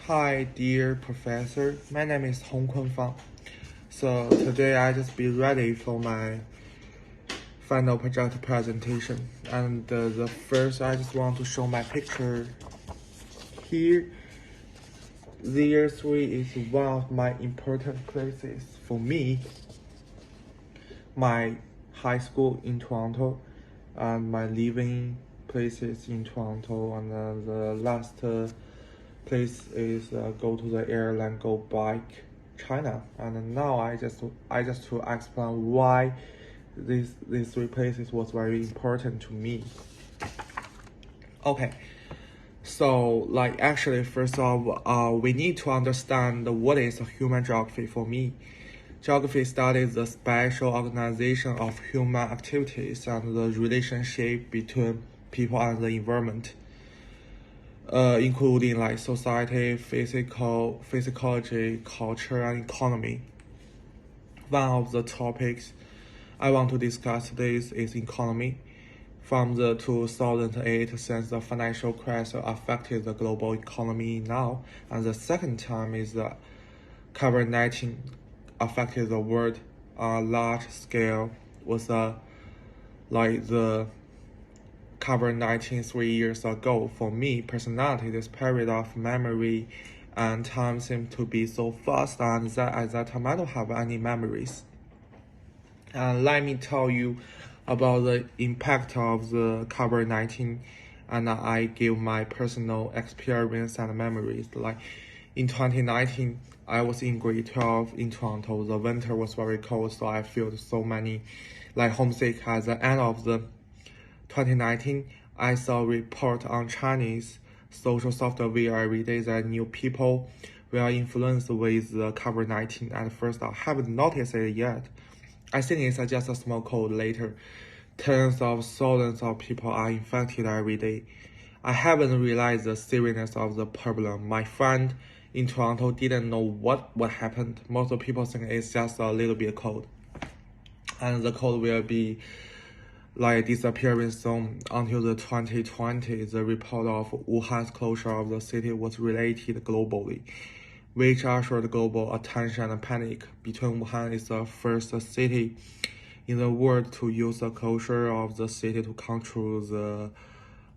Hi, dear professor. My name is Hong Kun Fang. So today I just be ready for my final project presentation. And the first, I just want to show my picture here. The year 3 is one of my important places for me. My high school in Toronto and my living places in Toronto. And the last place is go to the airline, go back China. And now I just to explain why these three places was very important to me. Okay, so actually first off, we need to understand what is human geography for me. Geography studies the spatial organization of human activities and the relationship between people and the environment. Including society, physiology, culture, and economy. One of the topics I want to discuss this is economy. From the 2008 since the financial crisis affected the global economy now, and the second time is the COVID-19 affected the world on a large scale was the COVID-19 3 years ago. For me personally, this period of memory and time seemed to be so fast, and that at that time I don't have any memories. And let me tell you about the impact of the COVID-19, and I give my personal experience and memories. Like in 2019, I was in grade 12 in Toronto. The winter was very cold, so I felt so many homesick. At the end of the 2019, I saw a report on Chinese social software every day that new people were influenced with the COVID-19. At first, I haven't noticed it yet. I think it's just a small cold. Later, tens of thousands of people are infected every day. I haven't realized the seriousness of the problem. My friend in Toronto didn't know what happened. Most of people think it's just a little bit cold, and the cold will be disappearing soon. Until the 2020, the report of Wuhan's closure of the city was related globally, which ushered global attention and panic. Between Wuhan is the first city in the world to use the closure of the city to control the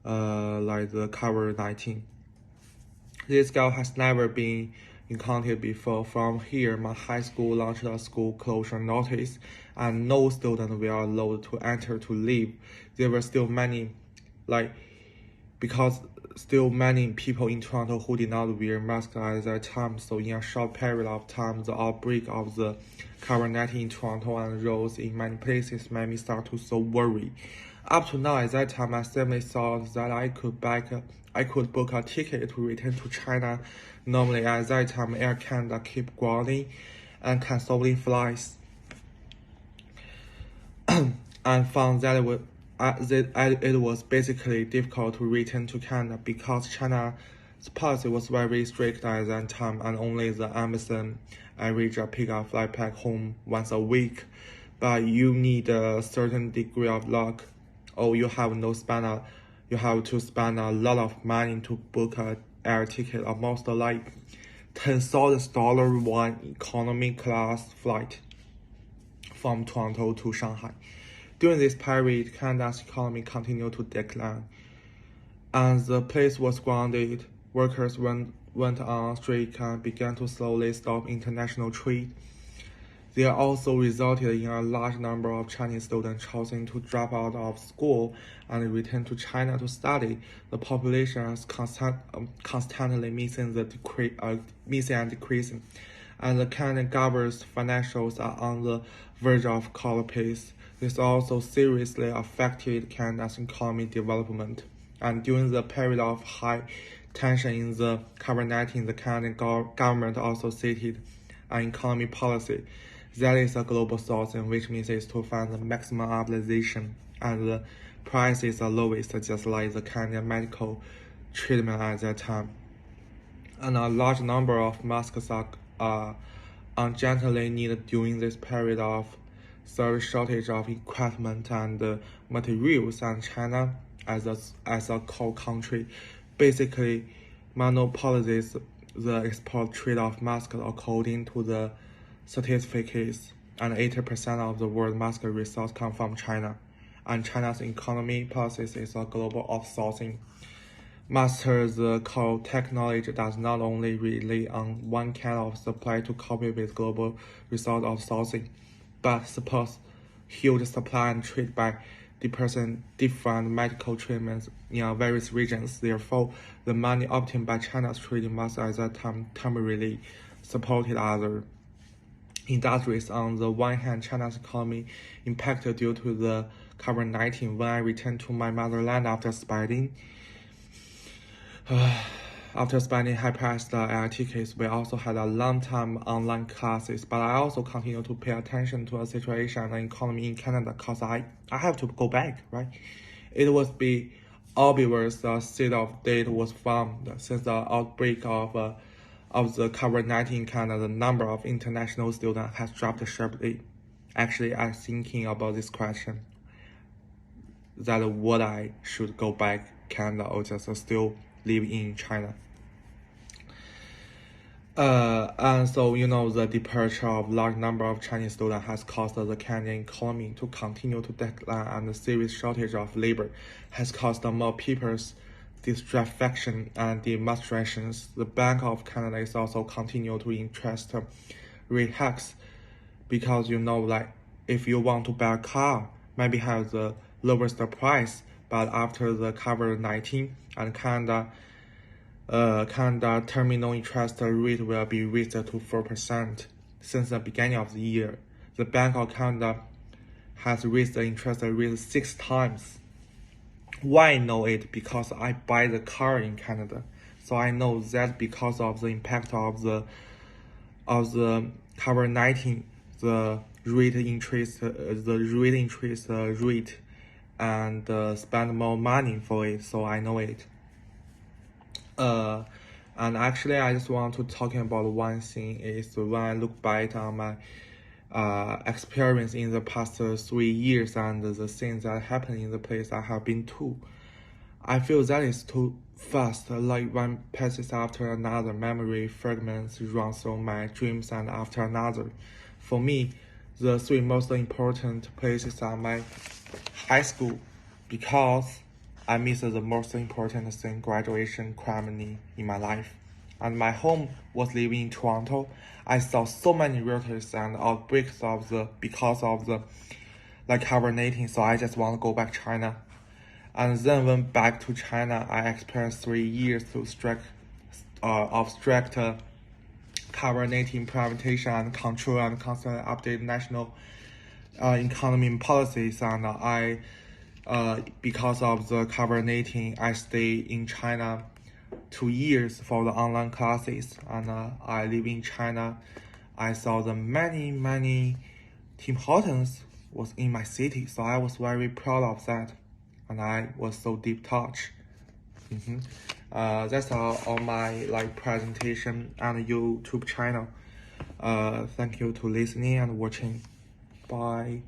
COVID-19. This scale has never been encountered before. From here, my high school launched a school closure notice, and no students were allowed to enter to leave. There were still many, because still many people in Toronto who did not wear masks at that time. So in a short period of time, the outbreak of the COVID-19 in Toronto and rose in many places made me start to so worry. Up to now, at that time, I simply thought that I could book a ticket to return to China. Normally, at that time, Air Canada kept grounding and canceling flights, and found that it was basically difficult to return to Canada because China's policy was very strict at that time, and only the embassy averaged a pick up flight back home once a week. But you need a certain degree of luck, or you have to spend a lot of money to book an air ticket, almost $10,000 one economy class flight from Toronto to Shanghai. During this period, Canada's economy continued to decline, and the place was grounded. Workers went on strike and began to slowly stop international trade. They also resulted in a large number of Chinese students choosing to drop out of school and return to China to study. The population is constantly missing and decreasing, and the Canadian government's financials are on the verge of collapse. This also seriously affected Canada's economic development. And during the period of high tension in the COVID-19, the Canadian government also stated an economy policy that is a global sourcing, which means is to find the maximum utilization and the prices are lowest, just like the Canadian medical treatment at that time. And a large number of masks are urgently needed during this period of severe shortage of equipment and materials, and China as a core country basically monopolizes the export trade of masks according to the statistics, and 80% of the world mask resource come from China. And China's economy policies is a global outsourcing. Master the core technology does not only rely on one kind of supply to cope with global resource outsourcing, but supports huge supply and trade by dispersing different medical treatments in various regions. Therefore, the money obtained by China's trading must at that time temporarily supported other industries. On the one hand, China's economy impacted due to the COVID-19. When I returned to my motherland after spending high-priced air tickets, we also had a long time online classes, but I also continue to pay attention to the situation and the economy in Canada because I have to go back, right? It would be obvious the state of date was found since the outbreak of the COVID-19 in Canada. The number of international students has dropped sharply. Actually, I'm thinking about this question, that what I should go back Canada or just still live in China. And so, the departure of large number of Chinese students has caused the Canadian economy to continue to decline, and the serious shortage of labor has caused more people's dissatisfaction and demonstrations. The Bank of Canada is also continue to interest rate hikes because, if you want to buy a car, maybe have the lowest price, but after the COVID-19 and Canada terminal interest rate will be raised to 4%. Since the beginning of the year, the Bank of Canada has raised the interest rate 6 times. Why I know it? Because I buy the car in Canada, so I know that because of the impact of the COVID-19, the rate increase rate, and spend more money for it. So I know it. And actually, I just want to talk about one thing is when I look back on my experience in the past 3 years and the things that happened in the place I have been to, I feel that is too fast. Like one passes after another, memory fragments run through my dreams and after another. For me, the 3 most important places are my high school, because I missed the most important thing, graduation ceremony in my life. And my home was living in Toronto. I saw so many relatives and outbreaks because of the COVID-19, so I just want to go back China. And then when back to China, I experienced 3 years of strict COVID-19 implementation and control and constantly update national economy policies. And because of the COVID-19, I stayed in China 2 years for the online classes, and I live in China. I saw the many Tim Hortons was in my city, so I was very proud of that, and I was so deep touch. That's all on my presentation and YouTube channel. Thank you to listening and watching. Bye.